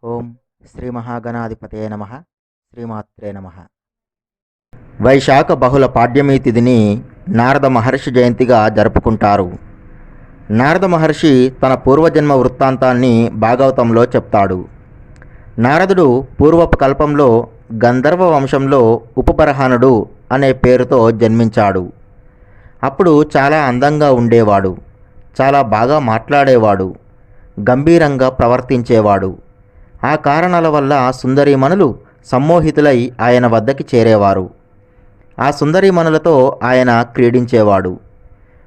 ఓం శ్రీ మహాగణాధిపతయ నమః. శ్రీమాత్రే నమః. వైశాఖ బహుళ పాడ్యమి తిథిని నారద మహర్షి జయంతిగా జరుపుకుంటారు. నారద మహర్షి తన పూర్వజన్మ వృత్తాంతాన్ని భాగవతంలో చెప్తాడు. నారదుడు పూర్వపు కల్పంలో గంధర్వ వంశంలో ఉపబరహానుడు అనే పేరుతో జన్మించాడు. అప్పుడు చాలా అందంగా ఉండేవాడు, చాలా బాగా మాట్లాడేవాడు, గంభీరంగా ప్రవర్తించేవాడు. ఆ కారణాల వల్ల సుందరీమణులు సమ్మోహితులై ఆయన వద్దకి చేరేవారు. ఆ సుందరీమణులతో ఆయన క్రీడించేవాడు.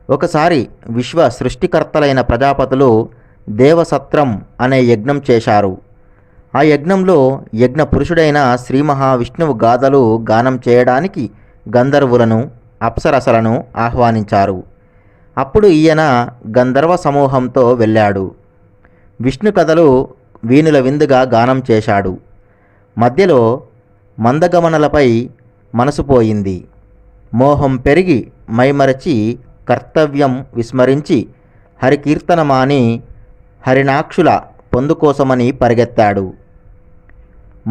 ఒకసారి విశ్వ సృష్టికర్తలైన ప్రజాపతులు దేవసత్రం అనే యజ్ఞం చేశారు. ఆ యజ్ఞంలో యజ్ఞ పురుషుడైన శ్రీ మహావిష్ణువు గాథలు గానం చేయడానికి గంధర్వులను, అప్సరసలను ఆహ్వానించారు. అప్పుడు ఈయన గంధర్వ సమూహంతో వెళ్ళాడు. విష్ణు కథలు వీణుల విందుగా గానం చేశాడు. మధ్యలో మందగమనలపై మనసు పోయింది. మోహం పెరిగి మైమరచి కర్తవ్యం విస్మరించి హరికీర్తన మాని హరినాక్షుల పొందుకోసమని పరిగెత్తాడు.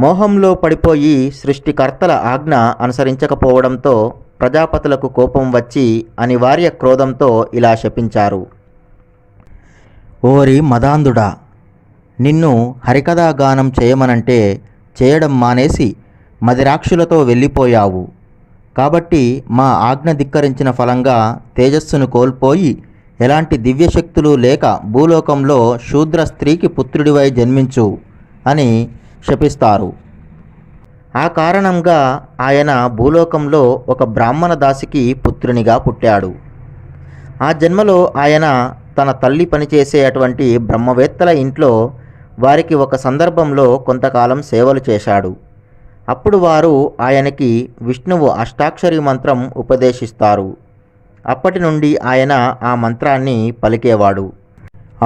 మోహంలో పడిపోయి సృష్టికర్తల ఆజ్ఞ అనుసరించకపోవడంతో ప్రజాపతులకు కోపం వచ్చి అనివార్య క్రోధంతో ఇలా శపించారు. ఓరి మదాంధుడా, నిన్ను హరికథాగానం చేయమనంటే చేయడం మానేసి మదిరాక్షులతో వెళ్ళిపోయావు. కాబట్టి మా ఆజ్ఞ ధిక్కరించిన ఫలంగా తేజస్సును కోల్పోయి ఎలాంటి దివ్యశక్తులు లేక భూలోకంలో శూద్ర స్త్రీకి పుత్రుడివై జన్మించు అని శపిస్తారు. ఆ కారణంగా ఆయన భూలోకంలో ఒక బ్రాహ్మణ దాసికి పుత్రునిగా పుట్టాడు. ఆ జన్మలో ఆయన తన తల్లి పనిచేసే అటువంటి బ్రహ్మవేత్తల ఇంట్లో వారికి ఒక సందర్భంలో కొంతకాలం సేవలు చేశాడు. అప్పుడు వారు ఆయనకి విష్ణువు అష్టాక్షరి మంత్రం ఉపదేశిస్తారు. అప్పటి నుండి ఆయన ఆ మంత్రాన్ని పలికేవాడు.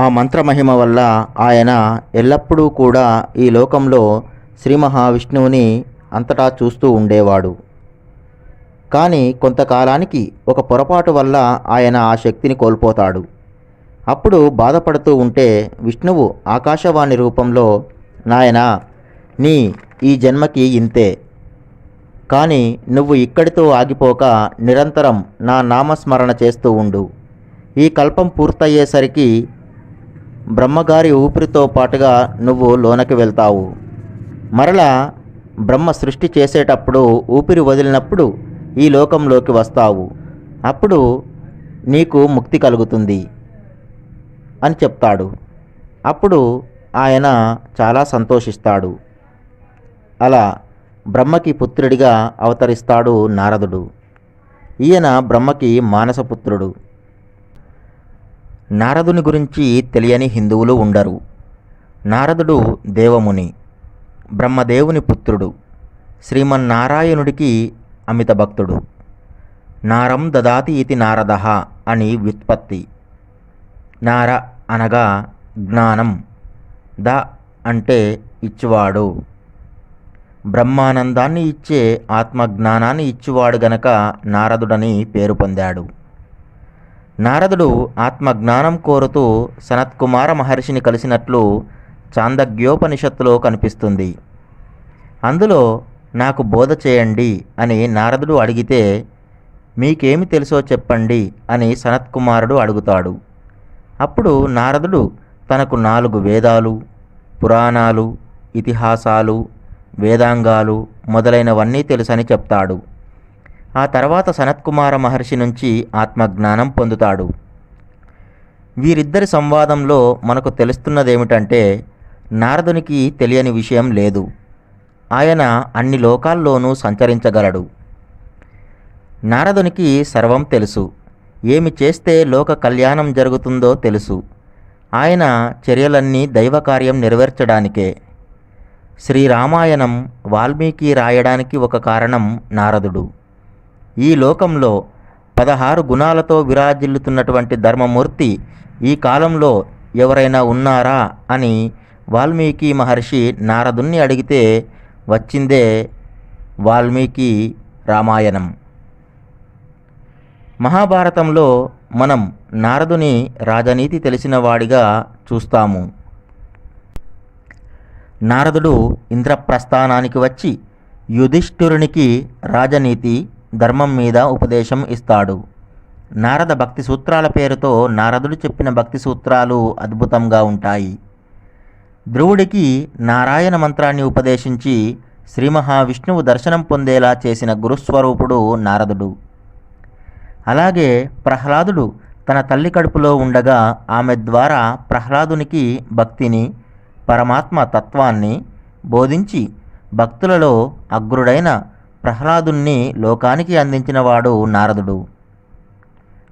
ఆ మంత్రమహిమ వల్ల ఆయన ఎల్లప్పుడూ కూడా ఈ లోకంలో శ్రీ మహావిష్ణువుని అంతటా చూస్తూ ఉండేవాడు. కానీ కొంతకాలానికి ఒక పొరపాటు వల్ల ఆయన ఆ శక్తిని కోల్పోతాడు. అప్పుడు బాధపడుతూ ఉంటే విష్ణువు ఆకాశవాణి రూపంలో, నాయనా, నీ ఈ జన్మకి ఇంతే, కానీ నువ్వు ఇక్కడితో ఆగిపోక నిరంతరం నా నామస్మరణ చేస్తూ ఉండు. ఈ కల్పం పూర్తయ్యేసరికి బ్రహ్మగారి ఊపిరితో పాటుగా నువ్వు లోనకి వెళ్తావు. మరలా బ్రహ్మ సృష్టి చేసేటప్పుడు ఊపిరి వదిలినప్పుడు ఈ లోకంలోకి వస్తావు. అప్పుడు నీకు ముక్తి కలుగుతుంది అని చెప్తాడు. అప్పుడు ఆయన చాలా సంతోషిస్తాడు. అలా బ్రహ్మకి పుత్రుడిగా అవతరిస్తాడు నారదుడు. ఈయన బ్రహ్మకి మానసపుత్రుడు. నారదుని గురించి తెలియని హిందువులు ఉండరు. నారదుడు దేవముని, బ్రహ్మదేవుని పుత్రుడు, శ్రీమన్నారాయణుడికి అమిత భక్తుడు. నారం దదాతి ఇతి నారదః అని వ్యుత్పత్తి. నార అనగా జ్ఞానం, ద అంటే ఇచ్చువాడు, బ్రహ్మానందాన్ని ఇచ్చే ఆత్మజ్ఞానాన్ని ఇచ్చువాడు గనక నారదుడని పేరు పొందాడు. నారదుడు ఆత్మజ్ఞానం కోరుతూ సనత్కుమార మహర్షిని కలిసినట్లు చాందగ్యోపనిషత్తులో కనిపిస్తుంది. అందులో నాకు బోధ చేయండి అని నారదుడు అడిగితే, మీకేమి తెలుసో చెప్పండి అని సనత్కుమారుడు అడుగుతాడు. అప్పుడు నారదుడు తనకు 4 వేదాలు, పురాణాలు, ఇతిహాసాలు, వేదాంగాలు మొదలైనవన్నీ తెలుసని చెప్తాడు. ఆ తర్వాత సనత్కుమార మహర్షి నుంచి ఆత్మజ్ఞానం పొందుతాడు. వీరిద్దరి సంవాదంలో మనకు తెలుస్తున్నదేమిటంటే, నారదునికి తెలియని విషయం లేదు. ఆయన అన్ని లోకాల్లోనూ సంచరించగలడు. నారదునికి సర్వం తెలుసు. ఏమి చేస్తే లోక కళ్యాణం జరుగుతుందో తెలుసు. ఆయన చర్యలన్నీ దైవకార్యం నెరవేర్చడానికే. శ్రీరామాయణం వాల్మీకి రాయడానికి ఒక కారణం నారదుడు. ఈ లోకంలో 16 గుణాలతో విరాజిల్లుతున్నటువంటి ధర్మమూర్తి ఈ కాలంలో ఎవరైనా ఉన్నారా అని వాల్మీకి మహర్షి నారదుణ్ణి అడిగితే వచ్చిందే వాల్మీకి రామాయణం. మహాభారతంలో మనం నారదుని రాజనీతి తెలిసినవాడిగా చూస్తాము. నారదుడు ఇంద్రప్రస్థానానికి వచ్చి యుధిష్ఠిరునికి రాజనీతి, ధర్మం మీద ఉపదేశం ఇస్తాడు. నారద భక్తి సూత్రాల పేరుతో నారదుడు చెప్పిన భక్తి సూత్రాలు అద్భుతంగా ఉంటాయి. ధ్రువుడికి నారాయణ మంత్రాన్ని ఉపదేశించి శ్రీ మహావిష్ణువు దర్శనం పొందేలా చేసిన గురుస్వరూపుడు నారదుడు. అలాగే ప్రహ్లాదుడు తన తల్లి కడుపులో ఉండగా ఆమె ద్వారా ప్రహ్లాదునికి భక్తిని, పరమాత్మ తత్వాన్ని బోధించి భక్తులలో అగ్రుడైన ప్రహ్లాదుణ్ణి లోకానికి అందించినవాడు నారదుడు.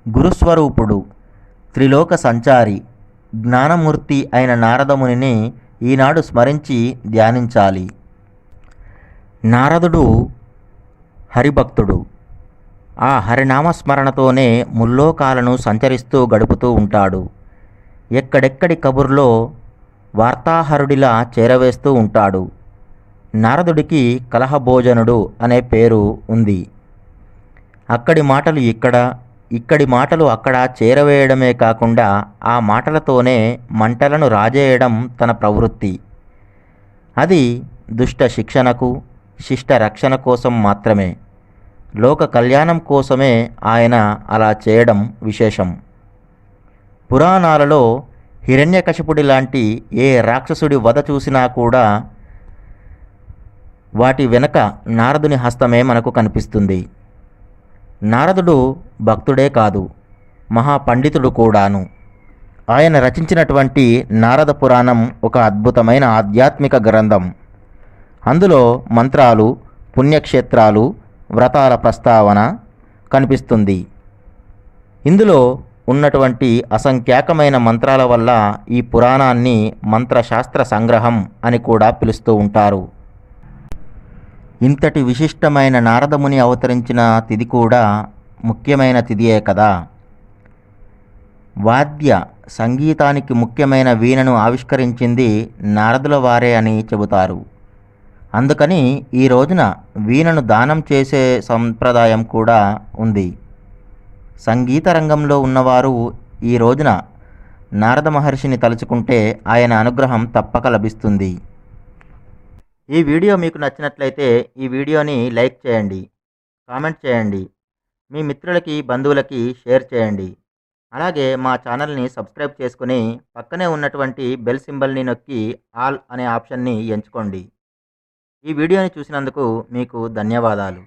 గురుస్వరూపుడు, త్రిలోక సంచారి, జ్ఞానమూర్తి అయిన నారదమునిని ఈనాడు స్మరించి ధ్యానించాలి. నారదుడు హరిభక్తుడు. ఆ హరినామస్మరణతోనే ముల్లోకాలను సంచరిస్తూ గడుపుతూ ఉంటాడు. ఎక్కడెక్కడి కబుర్లో వార్తాహరుడిలా చేరవేస్తూ ఉంటాడు. నారదుడికి కలహభోజనుడు అనే పేరు ఉంది. అక్కడి మాటలు ఇక్కడ, ఇక్కడి మాటలు అక్కడ చేరవేయడమే కాకుండా ఆ మాటలతోనే మంటలను రాజేయడం తన ప్రవృత్తి. అది దుష్ట శిక్షణకు, శిష్ట రక్షణ కోసం మాత్రమే. లోక కళ్యాణం కోసమే ఆయన అలా చేయడం విశేషం. పురాణాలలో హిరణ్యకశిపుడి లాంటి ఏ రాక్షసుడి వధ చూసినా కూడా వాటి వెనక నారదుని హస్తమే మనకు కనిపిస్తుంది. నారదుడు భక్తుడే కాదు, మహాపండితుడు కూడాను. ఆయన రచించినటువంటి నారద పురాణం ఒక అద్భుతమైన ఆధ్యాత్మిక గ్రంథం. అందులో మంత్రాలు, పుణ్యక్షేత్రాలు, వ్రతాల ప్రస్తావన కనిపిస్తుంది. ఇందులో ఉన్నటువంటి అసంఖ్యాకమైన మంత్రాల వల్ల ఈ పురాణాన్ని మంత్రశాస్త్ర సంగ్రహం అని కూడా పిలుస్తూ ఉంటారు. ఇంతటి విశిష్టమైన నారదముని అవతరించిన తిథి కూడా ముఖ్యమైన తిథియే కదా. వాద్య సంగీతానికి ముఖ్యమైన వీణను ఆవిష్కరించింది నారదుల వారే అని చెబుతారు. అందుకని ఈ రోజున వీణను దానం చేసే సంప్రదాయం కూడా ఉంది. సంగీత రంగంలో ఉన్నవారు ఈ రోజున నారద మహర్షిని తలుచుకుంటే ఆయన అనుగ్రహం తప్పక లభిస్తుంది. ఈ వీడియో మీకు నచ్చినట్లయితే ఈ వీడియోని లైక్ చేయండి, కామెంట్ చేయండి, మీ మిత్రులకి, బంధువులకి షేర్ చేయండి. అలాగే మా ఛానల్ని సబ్స్క్రైబ్ చేసుకుని పక్కనే ఉన్నటువంటి బెల్ సింబల్ని నొక్కి ఆల్ అనే ఆప్షన్ని ఎంచుకోండి. ఈ వీడియోని చూసినందుకు మీకు ధన్యవాదాలు.